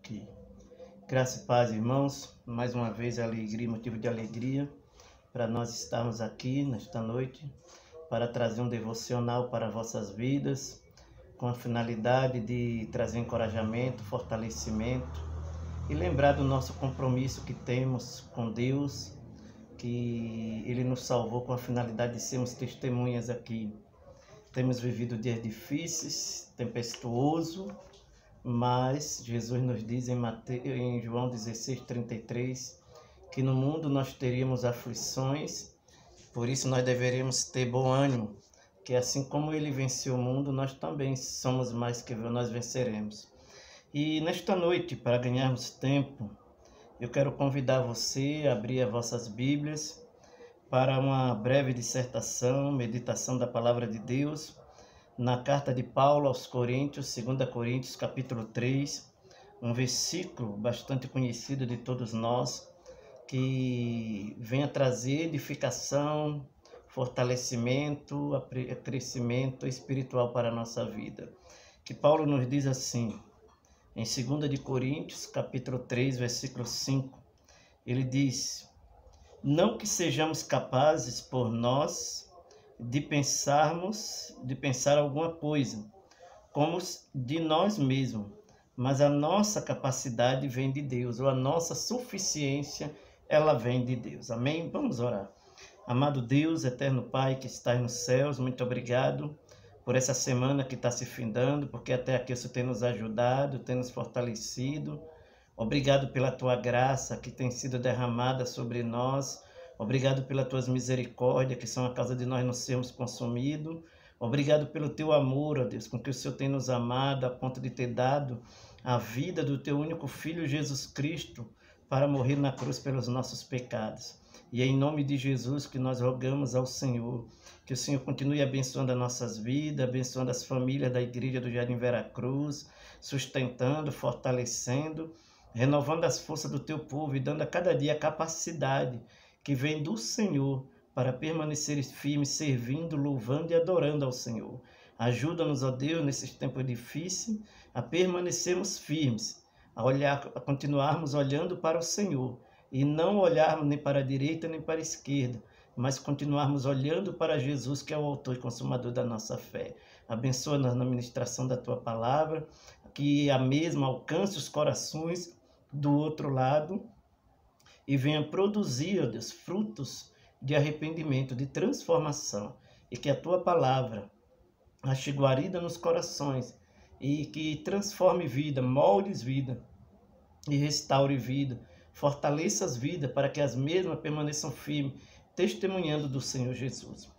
Ok. Graça e paz, irmãos. Mais uma vez, alegria, motivo de alegria para nós estarmos aqui nesta noite para trazer um devocional para vossas vidas, com a finalidade de trazer encorajamento, fortalecimento e lembrar do nosso compromisso que temos com Deus, que Ele nos salvou com a finalidade de sermos testemunhas aqui. Temos vivido dias difíceis, tempestuoso, mas Jesus nos diz em João 16:33 que no mundo nós teríamos aflições, por isso nós deveríamos ter bom ânimo, que assim como Ele venceu o mundo, nós também somos mais que nós venceremos. E nesta noite, para ganharmos tempo, eu quero convidar você a abrir as vossas Bíblias para uma breve dissertação, meditação da Palavra de Deus, na carta de Paulo aos Coríntios, 2 Coríntios, capítulo 3, um versículo bastante conhecido de todos nós, que vem a trazer edificação, fortalecimento, crescimento espiritual para a nossa vida. Que Paulo nos diz assim, em 2 Coríntios, capítulo 3, versículo 5, ele diz: não que sejamos capazes por nós de pensar alguma coisa, como de nós mesmos, mas a nossa capacidade vem de Deus, ou a nossa suficiência, ela vem de Deus. Amém? Vamos orar. Amado Deus, eterno Pai que estás nos céus, muito obrigado por essa semana que está se findando, porque até aqui o Senhor tem nos ajudado, tem nos fortalecido. Obrigado pela tua graça que tem sido derramada sobre nós. Obrigado pelas tuas misericórdias, que são a causa de nós não sermos consumidos. Obrigado pelo teu amor, ó Deus, com que o Senhor tem nos amado a ponto de ter dado a vida do teu único Filho, Jesus Cristo, para morrer na cruz pelos nossos pecados. E é em nome de Jesus que nós rogamos ao Senhor, que o Senhor continue abençoando as nossas vidas, abençoando as famílias da Igreja do Jardim Veracruz, sustentando, fortalecendo, renovando as forças do teu povo e dando a cada dia a capacidade que vem do Senhor para permanecer firmes, servindo, louvando e adorando ao Senhor. Ajuda-nos, ó Deus, nesses tempos difíceis, a permanecermos firmes, a continuarmos olhando para o Senhor e não olharmos nem para a direita nem para a esquerda, mas continuarmos olhando para Jesus, que é o autor e consumador da nossa fé. Abençoa-nos na ministração da tua palavra, que a mesma alcance os corações do outro lado e venha produzir, ó Deus, frutos de arrependimento, de transformação, e que a tua palavra ache guarida nos corações e que transforme vida, moldes vida e restaure vida, fortaleça as vidas para que as mesmas permaneçam firmes, testemunhando do Senhor Jesus.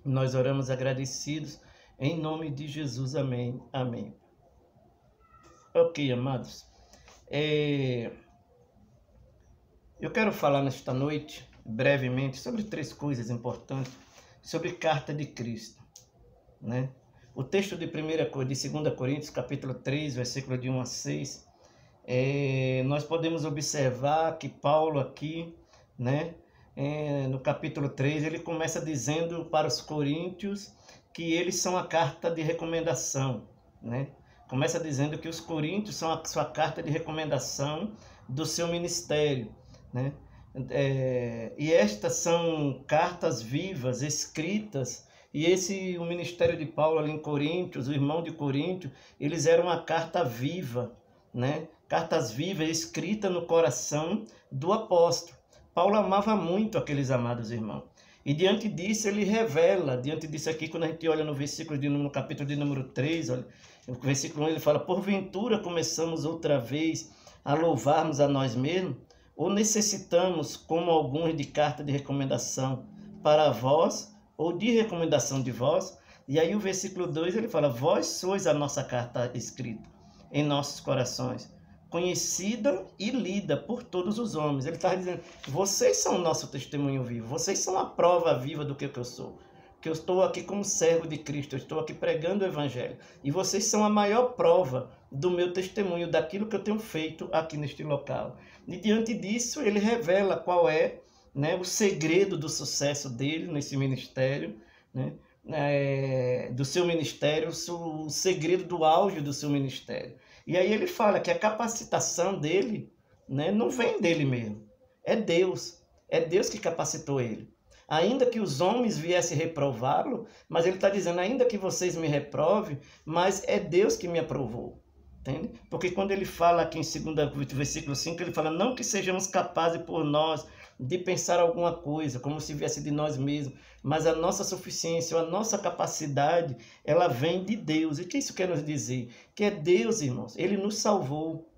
Nós oramos agradecidos em nome de Jesus. Amém. Amém. Ok, amados. Eu quero falar nesta noite, brevemente, sobre 3 coisas importantes, sobre carta de Cristo, né? O texto de 2 Coríntios, capítulo 3, versículo de 1 a 6, nós podemos observar que Paulo aqui, né, no capítulo 3, ele começa dizendo para os coríntios que eles são a carta de recomendação, né? Começa dizendo que os coríntios são a sua carta de recomendação do seu ministério, né? E estas são cartas vivas, escritas, e o ministério de Paulo ali em Coríntios, o irmão de Coríntios, eles eram uma carta viva, né? Cartas vivas escritas no coração do apóstolo. Paulo amava muito aqueles amados irmãos. E diante disso ele revela, diante disso aqui, quando a gente olha no capítulo de número 3, olha, no versículo 1 ele fala: porventura começamos outra vez a louvarmos a nós mesmos, ou necessitamos, como alguns, de carta de recomendação para vós, ou de recomendação de vós? E aí o versículo 2 ele fala: vós sois a nossa carta escrita em nossos corações, conhecida e lida por todos os homens. Ele está dizendo: vocês são o nosso testemunho vivo, vocês são a prova viva do que eu sou. Que eu estou aqui como servo de Cristo, eu estou aqui pregando o Evangelho. E vocês são a maior prova do meu testemunho, daquilo que eu tenho feito aqui neste local. E diante disso, ele revela qual é, né, o segredo do sucesso dele nesse ministério, né? do seu ministério, o segredo do auge do seu ministério. E aí ele fala que a capacitação dele, né, não vem dele mesmo, é Deus. É Deus que capacitou ele. Ainda que os homens viessem reprová-lo, mas ele está dizendo, ainda que vocês me reprovem, mas é Deus que me aprovou. Entende? Porque quando ele fala aqui em 2 versículo 5, ele fala, não que sejamos capazes por nós de pensar alguma coisa, como se viesse de nós mesmos, mas a nossa suficiência, a nossa capacidade, ela vem de Deus. E o que isso quer nos dizer? Que é Deus, irmãos, ele nos salvou.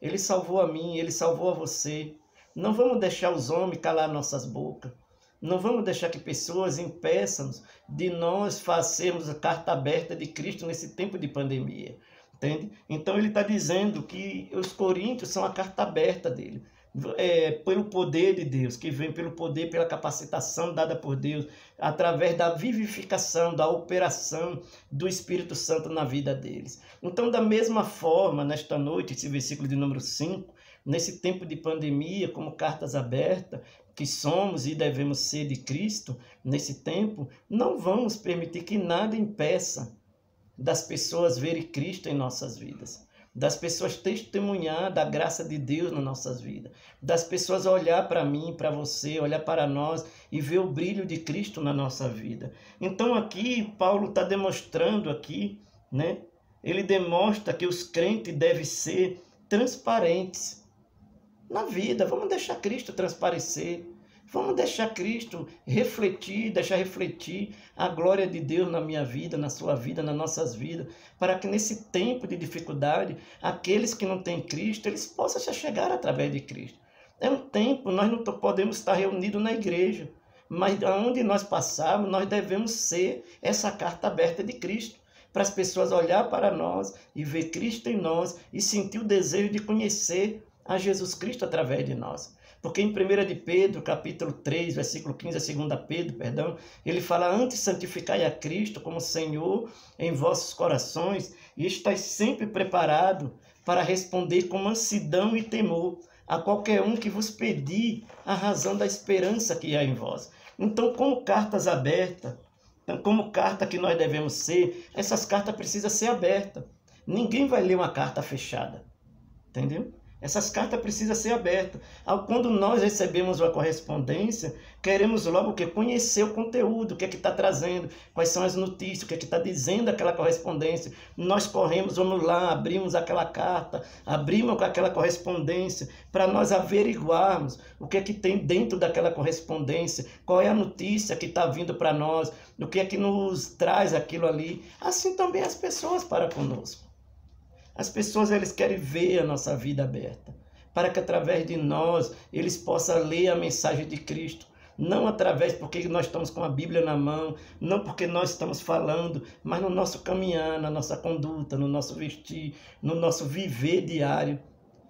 Ele salvou a mim, ele salvou a você. Não vamos deixar os homens calar nossas bocas. Não vamos deixar que pessoas impeçam-nos de nós fazermos a carta aberta de Cristo nesse tempo de pandemia. Entende? Então ele está dizendo que os coríntios são a carta aberta dele. Pelo poder de Deus, que vem pelo poder, pela capacitação dada por Deus, através da vivificação, da operação do Espírito Santo na vida deles. Então, da mesma forma, nesta noite, esse versículo de número 5, nesse tempo de pandemia, como cartas abertas, que somos e devemos ser de Cristo, nesse tempo, não vamos permitir que nada impeça das pessoas verem Cristo em nossas vidas, das pessoas testemunhar da graça de Deus nas nossas vidas, das pessoas olhar para mim, para você, olhar para nós e ver o brilho de Cristo na nossa vida. Então aqui Paulo está demonstrando aqui, né? Ele demonstra que os crentes devem ser transparentes na vida. Vamos deixar Cristo transparecer. Vamos deixar Cristo refletir, deixar refletir a glória de Deus na minha vida, na sua vida, nas nossas vidas, para que nesse tempo de dificuldade, aqueles que não têm Cristo, eles possam se chegar através de Cristo. É um tempo, nós não podemos estar reunidos na igreja, mas aonde nós passarmos, nós devemos ser essa carta aberta de Cristo, para as pessoas olhar para nós e ver Cristo em nós e sentir o desejo de conhecer a Jesus Cristo através de nós. Porque em 1 de Pedro, capítulo 3, versículo 15, a 2 Pedro, perdão, ele fala, antes santificai a Cristo como Senhor em vossos corações e estáis sempre preparado para responder com mansidão e temor a qualquer um que vos pedir a razão da esperança que há em vós. Então, como cartas abertas, como carta que nós devemos ser, essas cartas precisam ser abertas. Ninguém vai ler uma carta fechada, entendeu? Essas cartas precisam ser abertas. Quando nós recebemos uma correspondência, queremos logo conhecer o conteúdo, o que é que está trazendo, quais são as notícias, o que é que está dizendo aquela correspondência. Nós corremos, vamos lá, abrimos aquela carta, abrimos aquela correspondência, para nós averiguarmos o que é que tem dentro daquela correspondência, qual é a notícia que está vindo para nós, o que é que nos traz aquilo ali. Assim também as pessoas para conosco. As pessoas, eles querem ver a nossa vida aberta, para que através de nós eles possam ler a mensagem de Cristo, não através porque nós estamos com a Bíblia na mão, não porque nós estamos falando, mas no nosso caminhar, na nossa conduta, no nosso vestir, no nosso viver diário,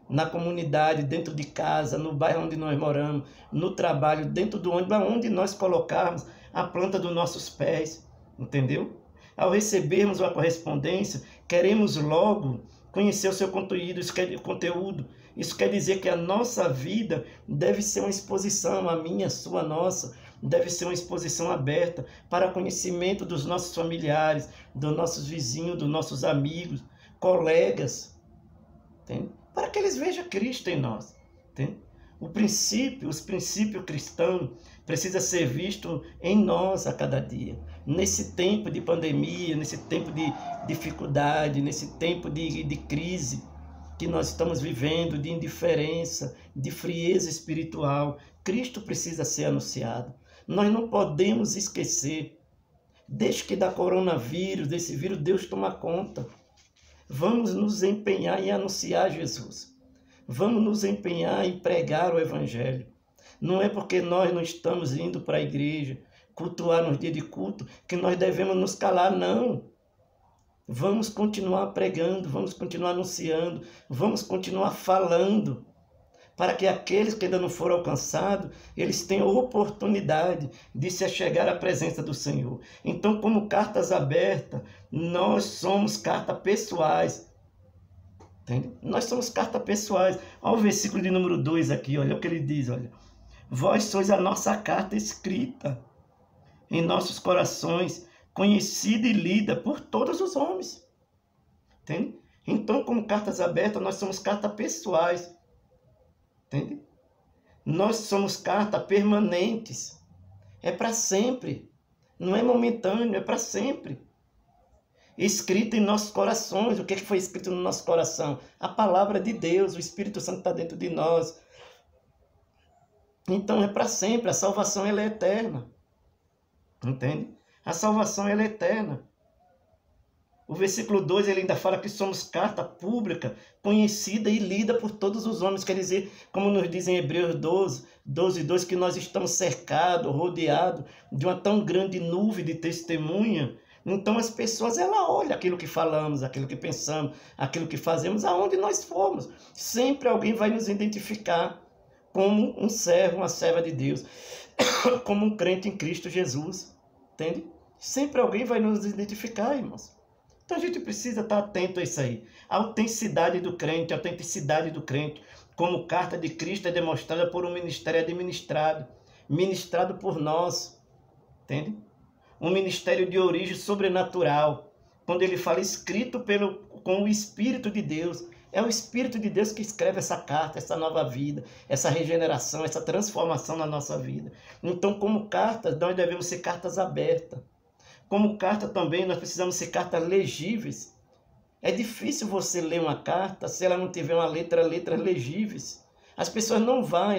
na comunidade, dentro de casa, no bairro onde nós moramos, no trabalho, dentro do ônibus, onde nós colocarmos a planta dos nossos pés, entendeu? Ao recebermos uma correspondência, queremos logo conhecer o seu conteúdo. Isso quer dizer que a nossa vida deve ser uma exposição, a minha, a sua, a nossa, deve ser uma exposição aberta para conhecimento dos nossos familiares, dos nossos vizinhos, dos nossos amigos, colegas, entende? Para que eles vejam Cristo em nós. Entende? Os princípios cristãos precisam ser vistos em nós a cada dia. Nesse tempo de pandemia, nesse tempo de dificuldade, nesse tempo de crise que nós estamos vivendo, de indiferença, de frieza espiritual, Cristo precisa ser anunciado. Nós não podemos esquecer. Desde que da coronavírus, desse vírus, Deus toma conta. Vamos nos empenhar em anunciar Jesus. Vamos nos empenhar em pregar o Evangelho. Não é porque nós não estamos indo para a igreja, cultuar nos dias de culto, que nós devemos nos calar, não. Vamos continuar pregando, vamos continuar anunciando, vamos continuar falando, para que aqueles que ainda não foram alcançados, eles tenham oportunidade de se achegar à presença do Senhor. Então, como cartas abertas, nós somos cartas pessoais. Entende? Nós somos cartas pessoais. Olha o versículo de número 2 aqui, olha o que ele diz, olha. Vós sois a nossa carta escrita em nossos corações, conhecida e lida por todos os homens. Entende? Então, como cartas abertas, nós somos cartas pessoais. Entende? Nós somos cartas permanentes. É para sempre. Não é momentâneo, é para sempre. Escrito em nossos corações. O que foi escrito no nosso coração? A palavra de Deus, o Espírito Santo está dentro de nós. Então é para sempre. A salvação ela é eterna. Entende? A salvação ela é eterna. O versículo 2 ele ainda fala que somos carta pública, conhecida e lida por todos os homens. Quer dizer, como nos diz em Hebreus 12:2, que nós estamos cercados, rodeados de uma tão grande nuvem de testemunha. Então as pessoas, ela olha aquilo que falamos, aquilo que pensamos, aquilo que fazemos, aonde nós formos. Sempre alguém vai nos identificar como um servo, uma serva de Deus, como um crente em Cristo Jesus. Entende? Sempre alguém vai nos identificar, irmãos. Então a gente precisa estar atento a isso aí. A autenticidade do crente, a autenticidade do crente, como carta de Cristo, é demonstrada por um ministério administrado, ministrado por nós. Entende? Um ministério de origem sobrenatural. Quando ele fala escrito com o Espírito de Deus, é o Espírito de Deus que escreve essa carta, essa nova vida, essa regeneração, essa transformação na nossa vida. Então, como cartas, nós devemos ser cartas abertas. Como carta também, nós precisamos ser cartas legíveis. É difícil você ler uma carta se ela não tiver letras legíveis. As pessoas não vão,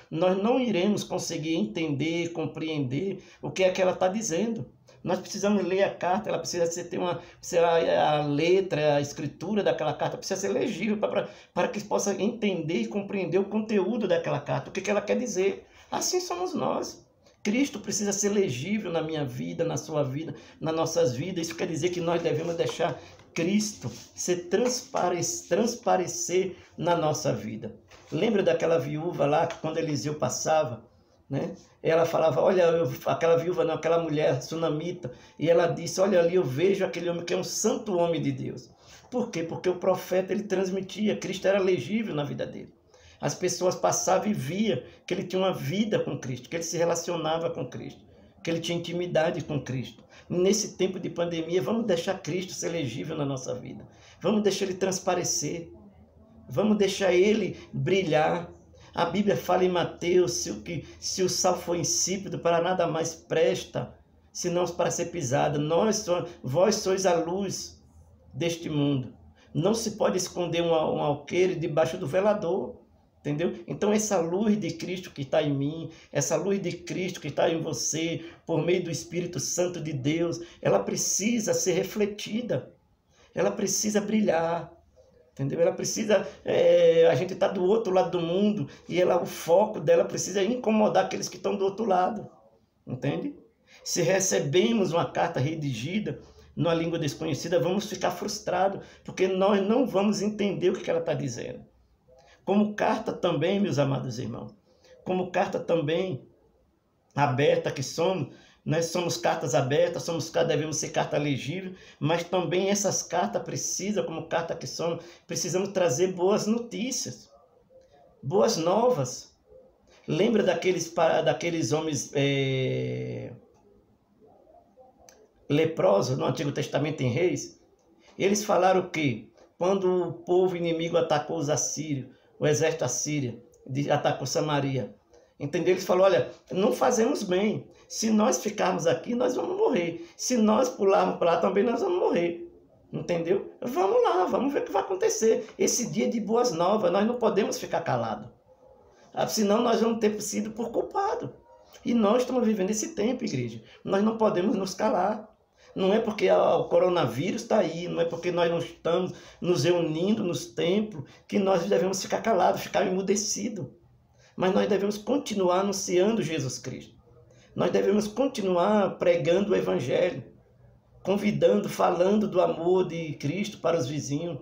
nós não iremos conseguir entender, compreender o que é que ela está dizendo. Nós precisamos ler a carta, ela precisa ter a letra, a escritura daquela carta precisa ser legível para que possa entender e compreender o conteúdo daquela carta, o que ela quer dizer. Assim somos nós. Cristo precisa ser legível na minha vida, na sua vida, nas nossas vidas. Isso quer dizer que nós devemos deixar Cristo ser transparecer na nossa vida. Lembra daquela viúva lá, que quando Eliseu passava, né? Ela falava, olha, aquela viúva não, aquela mulher sunamita, e ela disse, olha ali, eu vejo aquele homem que é um santo homem de Deus. Por quê? Porque o profeta, ele transmitia, Cristo era legível na vida dele. As pessoas passavam e viam que ele tinha uma vida com Cristo, que ele se relacionava com Cristo, que ele tinha intimidade com Cristo. Nesse tempo de pandemia, vamos deixar Cristo ser legível na nossa vida. Vamos deixar ele transparecer. Vamos deixar ele brilhar. A Bíblia fala em Mateus, se o sal for insípido, para nada mais presta, senão para ser pisado. Vós sois a luz deste mundo. Não se pode esconder um alqueire debaixo do velador. Entendeu? Então essa luz de Cristo que está em mim, essa luz de Cristo que está em você, por meio do Espírito Santo de Deus, ela precisa ser refletida. Ela precisa brilhar. Entendeu? Ela precisa, a gente está do outro lado do mundo e o foco dela precisa incomodar aqueles que estão do outro lado. Entende? Se recebemos uma carta redigida numa língua desconhecida, vamos ficar frustrados, porque nós não vamos entender o que ela está dizendo. Como carta também, meus amados irmãos, como carta também aberta que somos, nós somos cartas abertas, devemos ser carta legível, mas também essas cartas precisam, como carta que somos, precisamos trazer boas notícias, boas novas. Lembra daqueles homens leprosos no Antigo Testamento em Reis? Eles falaram o quê? Quando o povo inimigo atacou os assírios, o exército assírio atacou Samaria. Entendeu? Eles falaram, olha, não fazemos bem. Se nós ficarmos aqui, nós vamos morrer. Se nós pularmos para lá, também nós vamos morrer. Entendeu? Vamos lá, vamos ver o que vai acontecer. Esse dia de boas novas, nós não podemos ficar calados. Senão nós vamos ter sido por culpado. E nós estamos vivendo esse tempo, igreja. Nós não podemos nos calar. Não é porque o coronavírus está aí, não é porque nós não estamos nos reunindo nos templos que nós devemos ficar calados, ficar emudecidos. Mas nós devemos continuar anunciando Jesus Cristo. Nós devemos continuar pregando o Evangelho, convidando, falando do amor de Cristo para os vizinhos,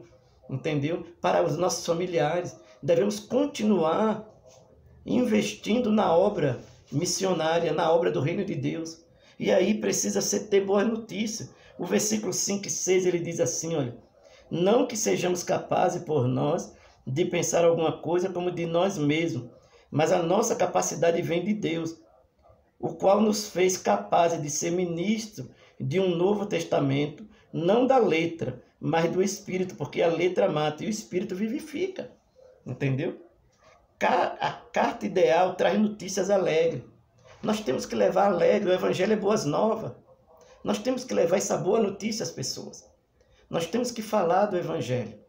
entendeu? Para os nossos familiares. Devemos continuar investindo na obra missionária, na obra do reino de Deus. E aí precisa ter boas notícias. O versículo 5 e 6 ele diz assim, olha, não que sejamos capazes por nós de pensar alguma coisa como de nós mesmos, mas a nossa capacidade vem de Deus, o qual nos fez capazes de ser ministros de um novo testamento, não da letra, mas do Espírito, porque a letra mata e o Espírito vivifica. Entendeu? A carta ideal traz notícias alegres. Nós temos que levar alegre, o Evangelho é boas novas. Nós temos que levar essa boa notícia às pessoas. Nós temos que falar do Evangelho,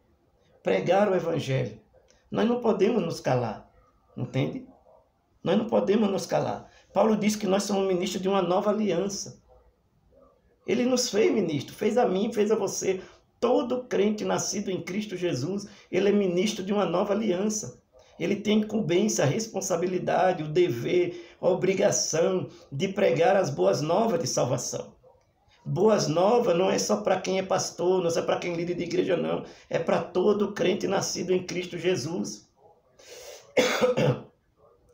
pregar o Evangelho. Nós não podemos nos calar, entende? Nós não podemos nos calar. Paulo diz que nós somos ministros de uma nova aliança. Ele nos fez ministro, fez a mim, fez a você. Todo crente nascido em Cristo Jesus, ele é ministro de uma nova aliança. Ele tem incumbência, a responsabilidade, o dever, a obrigação de pregar as boas novas de salvação. Boas novas não é só para quem é pastor, não é só para quem é líder de igreja, não. É para todo crente nascido em Cristo Jesus.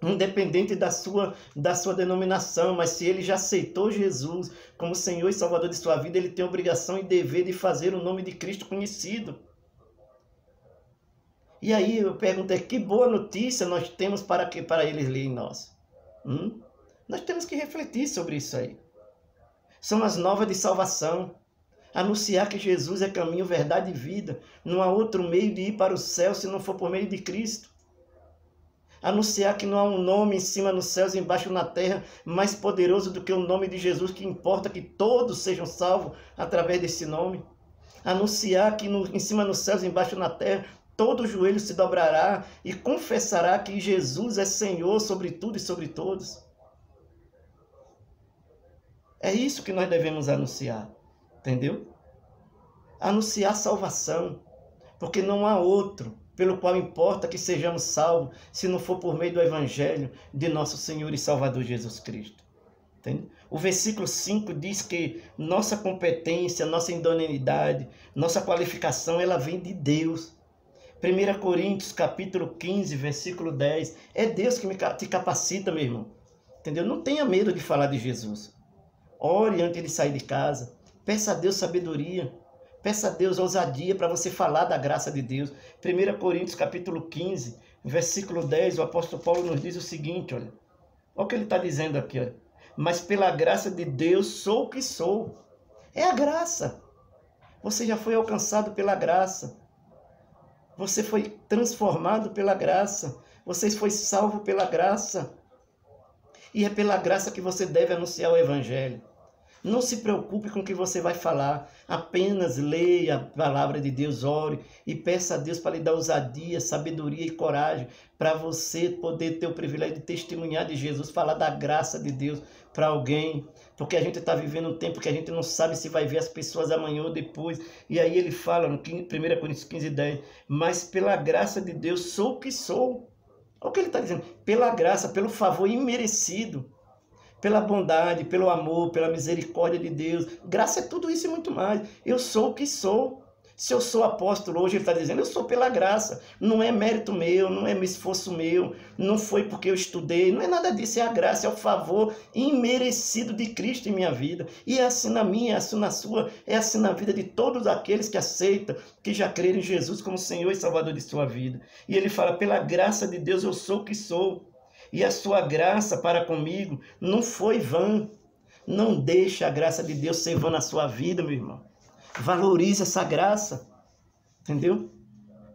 Independente da sua denominação, mas se ele já aceitou Jesus como Senhor e Salvador de sua vida, ele tem a obrigação e dever de fazer o nome de Cristo conhecido. E aí eu pergunto, que boa notícia nós temos para eles lerem nós? Nós temos que refletir sobre isso aí. São as novas de salvação. Anunciar que Jesus é caminho, verdade e vida. Não há outro meio de ir para o céu se não for por meio de Cristo. Anunciar que não há um nome em cima nos céus e embaixo na terra mais poderoso do que o nome de Jesus, que importa que todos sejam salvos através desse nome. Anunciar que em cima nos céus e embaixo na terra todo joelho se dobrará e confessará que Jesus é Senhor sobre tudo e sobre todos. É isso que nós devemos anunciar, entendeu? Anunciar salvação, porque não há outro pelo qual importa que sejamos salvos, se não for por meio do Evangelho de nosso Senhor e Salvador Jesus Cristo. Entende? O versículo 5 diz que nossa competência, nossa idoneidade, nossa qualificação, ela vem de Deus. 1 Coríntios, capítulo 15, versículo 10. É Deus que te capacita, meu irmão. Entendeu? Não tenha medo de falar de Jesus. Ore antes de sair de casa. Peça a Deus sabedoria. Peça a Deus ousadia para você falar da graça de Deus. 1 Coríntios, capítulo 15, versículo 10, o apóstolo Paulo nos diz o seguinte, olha. Olha o que ele está dizendo aqui, olha. Mas pela graça de Deus sou o que sou. É a graça. Você já foi alcançado pela graça. Você foi transformado pela graça. Você foi salvo pela graça. E é pela graça que você deve anunciar o Evangelho. Não se preocupe com o que você vai falar. Apenas leia a palavra de Deus, ore e peça a Deus para lhe dar ousadia, sabedoria e coragem para você poder ter o privilégio de testemunhar de Jesus, falar da graça de Deus para alguém. Porque a gente está vivendo um tempo que a gente não sabe se vai ver as pessoas amanhã ou depois. E aí ele fala no 1 Coríntios 15, 10, mas pela graça de Deus sou o que sou. Olha o que ele está dizendo. Pela graça, pelo favor imerecido. Pela bondade, pelo amor, pela misericórdia de Deus. Graça é tudo isso e muito mais. Eu sou o que sou. Se eu sou apóstolo hoje, ele está dizendo, eu sou pela graça. Não é mérito meu, não é esforço meu, não foi porque eu estudei, não é nada disso, é a graça, é o favor imerecido de Cristo em minha vida. E é assim na minha, é assim na sua, é assim na vida de todos aqueles que aceitam, que já creram em Jesus como Senhor e Salvador de sua vida. E ele fala, pela graça de Deus eu sou o que sou. E a sua graça para comigo não foi vã. Não deixe a graça de Deus ser vã na sua vida, meu irmão. Valorize essa graça. Entendeu?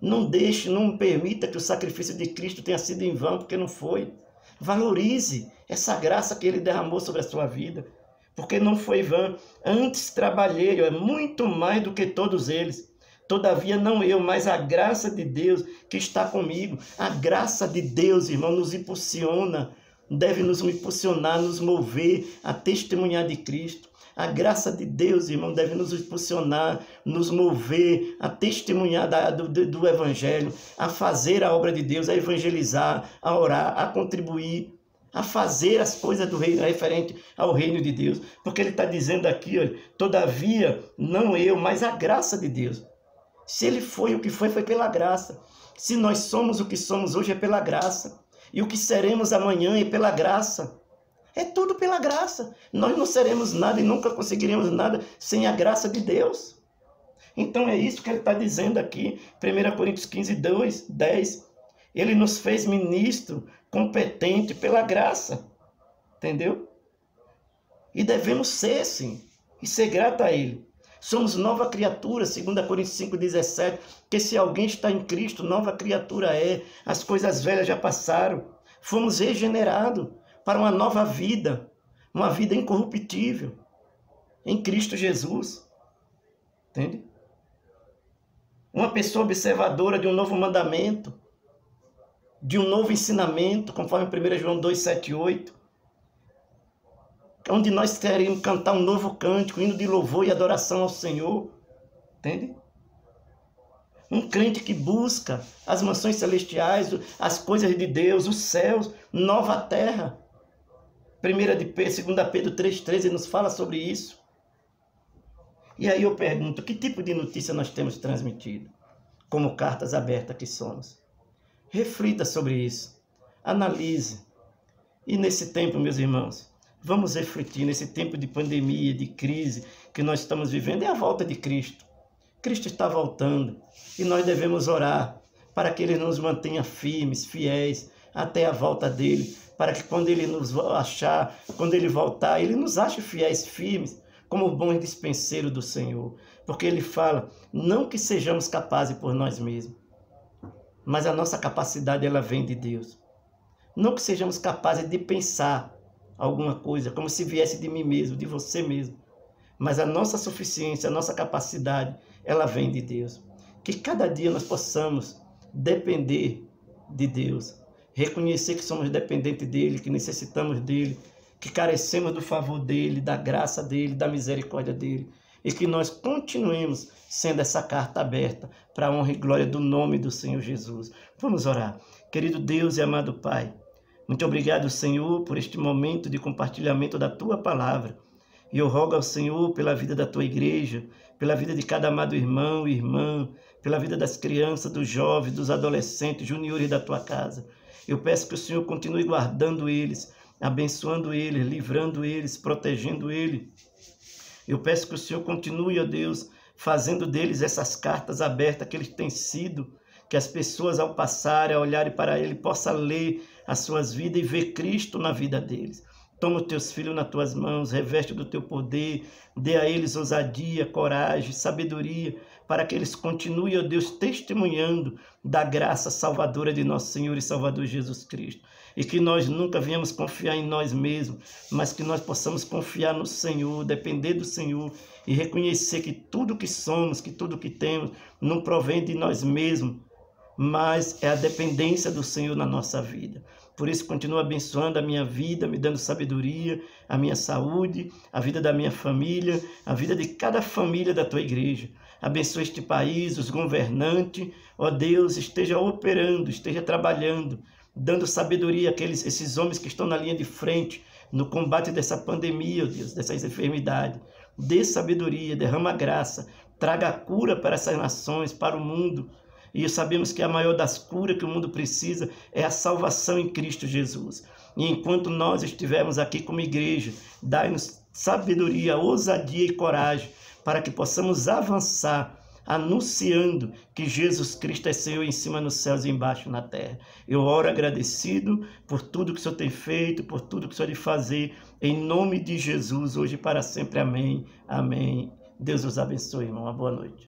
Não deixe, não permita que o sacrifício de Cristo tenha sido em vão, porque não foi. Valorize essa graça que Ele derramou sobre a sua vida. Porque não foi vã. Antes trabalhei, é muito mais do que todos eles. Todavia não eu, mas a graça de Deus que está comigo. A graça de Deus, irmão, nos impulsiona, deve nos impulsionar, nos mover a testemunhar de Cristo. A graça de Deus, irmão, deve nos impulsionar, nos mover a testemunhar do Evangelho, a fazer a obra de Deus, a evangelizar, a orar, a contribuir, a fazer as coisas do reino, referente ao reino de Deus. Porque ele está dizendo aqui, olha, todavia não eu, mas a graça de Deus. Se ele foi o que foi pela graça. Se nós somos o que somos hoje, é pela graça. E o que seremos amanhã é pela graça. É tudo pela graça. Nós não seremos nada e nunca conseguiremos nada sem a graça de Deus. Então é isso que ele está dizendo aqui. 1 Coríntios 15, 10. Ele nos fez ministro competente pela graça. Entendeu? E devemos ser, sim. e ser grato a Ele. Somos nova criatura, 2 Coríntios 5,17, que se alguém está em Cristo, nova criatura é, as coisas velhas já passaram. Fomos regenerados para uma nova vida, uma vida incorruptível, em Cristo Jesus. Entende? Uma pessoa observadora de um novo mandamento, de um novo ensinamento, conforme 1 João 2, 7 e 8, onde nós queremos cantar um novo cântico, hino de louvor e adoração ao Senhor. Entende? Um crente que busca as mansões celestiais, as coisas de Deus, os céus, nova terra. 2 Pedro 3,13 nos fala sobre isso. E aí eu pergunto, que tipo de notícia nós temos transmitido? Como cartas abertas que somos. Reflita sobre isso. Analise. E nesse tempo, meus irmãos, vamos refletir nesse tempo de pandemia, de crise que nós estamos vivendo. É a volta de Cristo. Cristo está voltando e nós devemos orar para que Ele nos mantenha firmes, fiéis até a volta dEle, para que quando Ele nos achar, quando Ele voltar, Ele nos ache fiéis, firmes, como bons dispenseiros do Senhor. Porque Ele fala, não que sejamos capazes por nós mesmos, mas a nossa capacidade ela vem de Deus. Não que sejamos capazes de pensar alguma coisa, como se viesse de mim mesmo, de você mesmo. Mas a nossa suficiência, a nossa capacidade, ela vem de Deus. Que cada dia nós possamos depender de Deus. Reconhecer que somos dependentes dEle, que necessitamos dEle, que carecemos do favor dEle, da graça dEle, da misericórdia dEle. E que nós continuemos sendo essa carta aberta para a honra e glória do nome do Senhor Jesus. Vamos orar. Querido Deus e amado Pai, muito obrigado, Senhor, por este momento de compartilhamento da Tua palavra. E eu rogo ao Senhor pela vida da Tua igreja, pela vida de cada amado irmão e irmã, pela vida das crianças, dos jovens, dos adolescentes, juniores da Tua casa. Eu peço que o Senhor continue guardando eles, abençoando eles, livrando eles, protegendo eles. Eu peço que o Senhor continue, ó Deus, fazendo deles essas cartas abertas que eles têm sido, que as pessoas ao passarem, ao olharem para ele, possam ler as suas vidas e ver Cristo na vida deles. Toma os teus filhos nas tuas mãos, reveste do teu poder, dê a eles ousadia, coragem, sabedoria, para que eles continuem, ó Deus, testemunhando da graça salvadora de nosso Senhor e Salvador Jesus Cristo. E que nós nunca venhamos confiar em nós mesmos, mas que nós possamos confiar no Senhor, depender do Senhor e reconhecer que tudo que somos, que tudo que temos, não provém de nós mesmos, mas é a dependência do Senhor na nossa vida. Por isso, continua abençoando a minha vida, me dando sabedoria, a minha saúde, a vida da minha família, a vida de cada família da tua igreja. Abençoa este país, os governantes, ó Deus, esteja operando, esteja trabalhando, dando sabedoria àqueles, esses homens que estão na linha de frente, no combate dessa pandemia, ó Deus, dessas enfermidades. Dê sabedoria, derrama graça, traga cura para essas nações, para o mundo. E sabemos que a maior das curas que o mundo precisa é a salvação em Cristo Jesus. E enquanto nós estivermos aqui como igreja, dai-nos sabedoria, ousadia e coragem para que possamos avançar, anunciando que Jesus Cristo é Senhor em cima nos céus e embaixo na terra. Eu oro agradecido por tudo que o Senhor tem feito, por tudo que o Senhor tem fazer, em nome de Jesus, hoje e para sempre. Amém. Amém. Deus os abençoe, irmão. Uma boa noite.